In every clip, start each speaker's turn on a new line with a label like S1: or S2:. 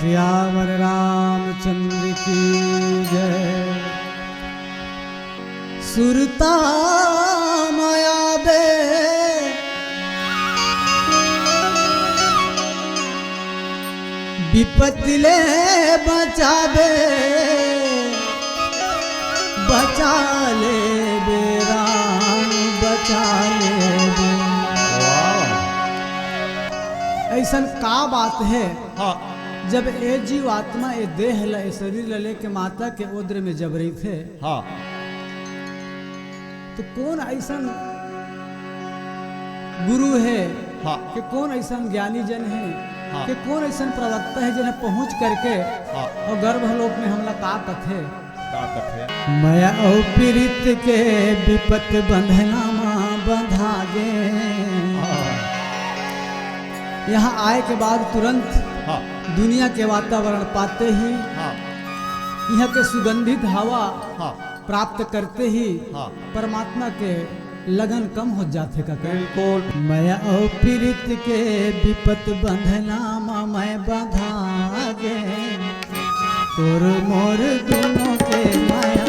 S1: सियावर रामचंद्र की जय। सुरता माया दे विपत्ति ले बचा दे, बचा ले बेराम बचा ले बे। ऐसन का बात है।
S2: हाँ
S1: जब ए जीव आत्मा ए देह ल ए शरीर ल लेके माता के ओद्र में जब रही थे,
S2: हाँ
S1: तो कौन ऐसन गुरु है,
S2: हाँ
S1: कि कौन ऐसन ज्ञानी जन है,
S2: हाँ।
S1: कि कौन ऐसन प्रवक्ता है जिन्हें पहुंच करके
S2: हाँ
S1: और गर्भलोक में हमला का कथे।
S2: का कथे
S1: माया और पीड़ित के विपत बंधना मां बंधा गे। यहाँ आए के बाद तुरंत
S2: हाँ
S1: दुनिया के वातावरण पाते ही,
S2: हाँ
S1: यहाँ के सुगंधित हवा
S2: हाँ
S1: प्राप्त करते ही
S2: हाँ
S1: परमात्मा के लगन कम हो जाते का कहे।
S2: बिल्कुल
S1: माया और पीड़ित के विपत बंधना मां मैं बंधा गे। तोर मोर दोनों के माया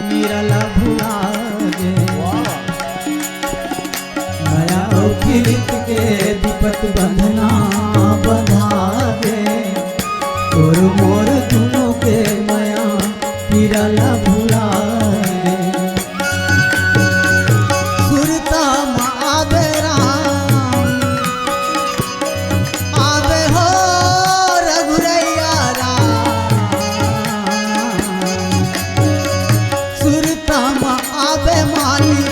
S1: मेरा ला भुला गे। माया और पीड़ित के विपत बंधना बंधा गे। तोर मोर दोनों के माया मेरा ला भुला गे। सुरता माँ आवे राम आवे हो रघुरैया राम। सुरता माँ आवे मालिक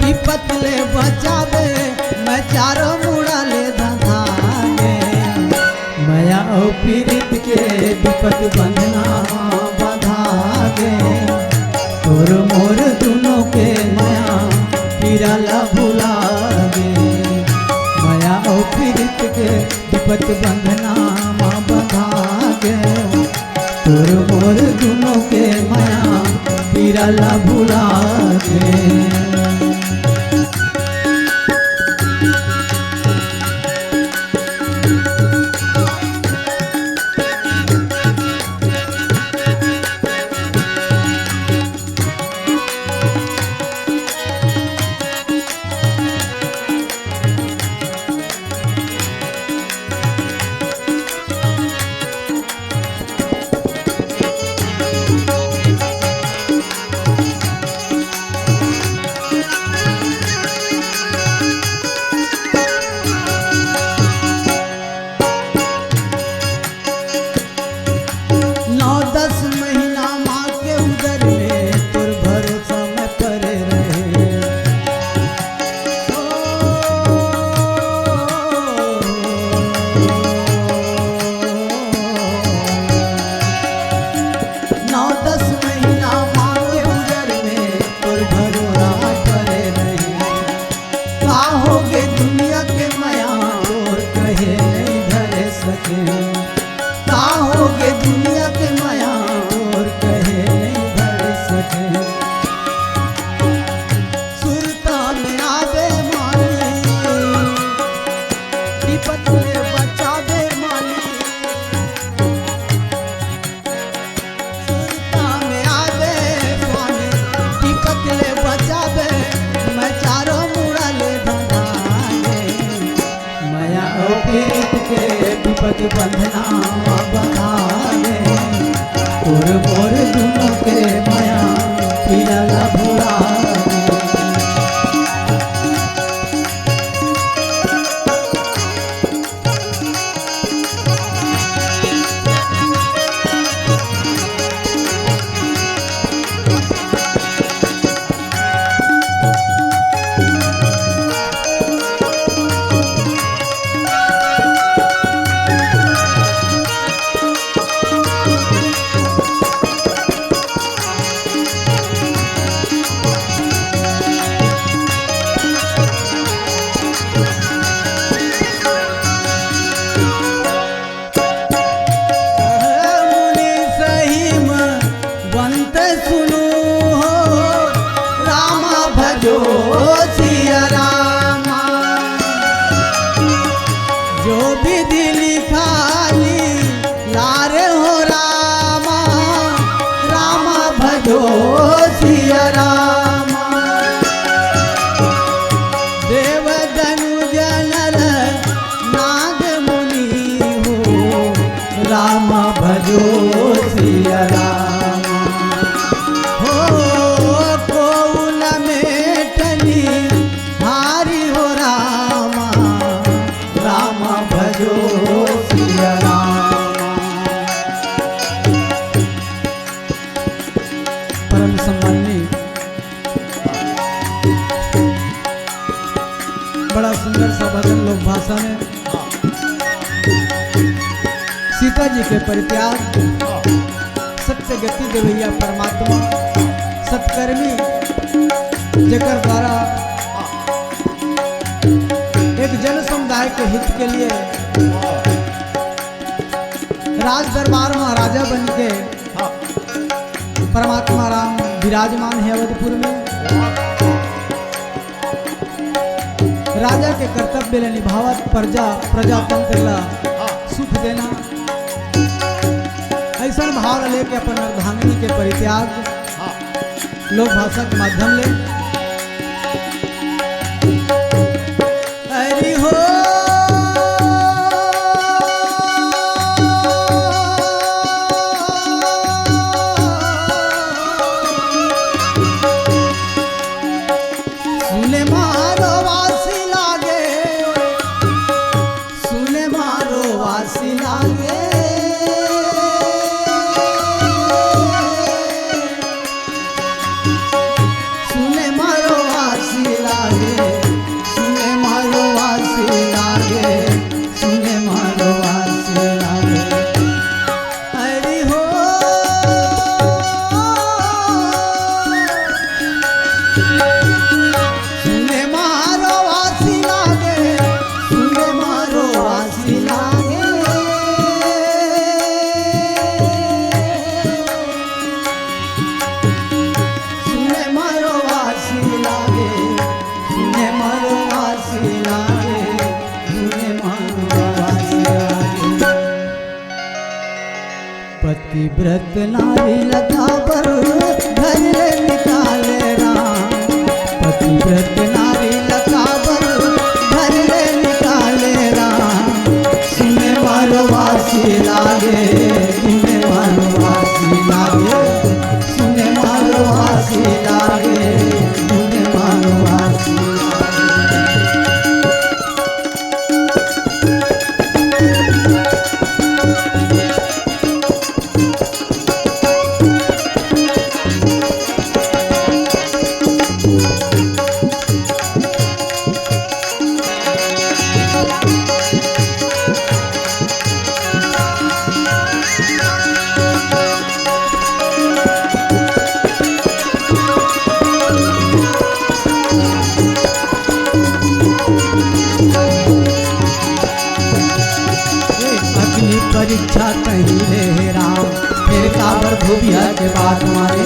S1: विपत ले बचावे, मैं चारों मुड़ा ले धंधागे। माया और पीड़ित के विपत बंधना बंधागे। तोर मोर दोनों के माया पीरा ला भुला गे। माया और पीड़ित के विपत बंधना मां बंधा गे। तोर मोर दोनों के माया पीरा ला भुला गे। विपत बंधना बंधा गे। तोर मोर दोनों के माया पीरा ला भुला गे। रामा देव धनुज नर नाग मुनि हो राम भजो सिया रामा हो कोउन मेटनी हारी हो रामा राम भजो सिया रामा। परम सम्माननीय बड़ा सुंदर सा भजन लोक भाषा में सीता जी के परित्याग सत्य गति देवैया परमात्मा सत्कर्मी जेकर द्वारा एक जन समुदाय के हित के लिए राज दरबार महाराजा बन के परमात्मा राम विराजमान है अवधपुर में। राजा के कर्तव्य ले निभावत प्रजातंत्र ला सुख देना ऐसा भाव लेके अपन अर्धांगिनी के परित्याग लोक भाषा के माध्यम ले हरि हो सुने मारो वासी लागे सुने मारो वासी लागे सुने मारो वासी लागे सुने मारो वासी लागे सुने मारो वासी लागे हरि हो सुने मारो वासी लागे सुने मारो वासी लागे सुने मारो वासी लागे सुने मारो वासी लागे सुने मारो वासी लागे। पतिव्रत नारी लता पर घर ले निकाले राम पतिव्रत नारी लता पर घर ले निकाले राम सुने मारो वासी लागे सुने मारो वासी लागे सुने मारो वासी लागे सुने मारो वासी अग्नि परीक्षा कहीं ले राम फिर काबर धोबिया के बात मारे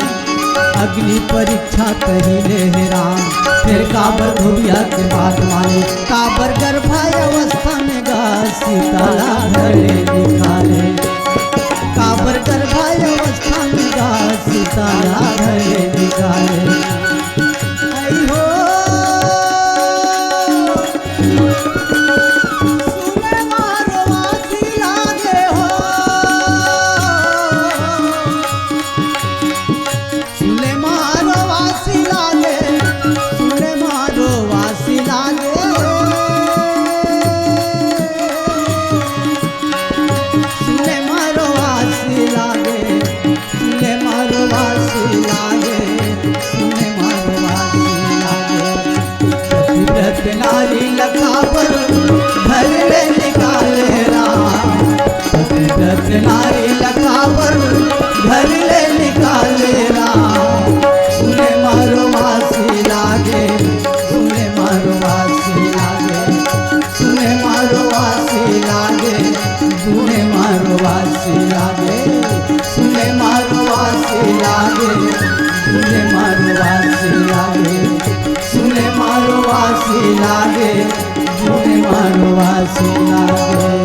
S1: अग्नि परीक्षा कहीं ले राम फिर काबर धोबिया के बात मारे काबर गर्भाय अवस्था में गा सीताला घरे निकाले काबर गर्भाय अवस्था में गा सीताला घरे निकाले आई हो सुने मारो वासी लागे हो सुने मारो वासी लागे सुने मारो वासी लागे सुने मारो वासी लागे सुने मारो वासी लागे सुने मारो वासी लागे। पतिव्रत नारी लखा पर घर ले निकाले राम पतिव्रत नारी लखा पर घर ले निकाले राम सुने मारो वासी लागे सुने मारो वासी लागे सुने मारो वासी लागे सुने मारो वासी लागे सुने मारो वासी लागे सुने मारो वासी लागे सुने मारो वासी लागे सुने मारो वासी लागे।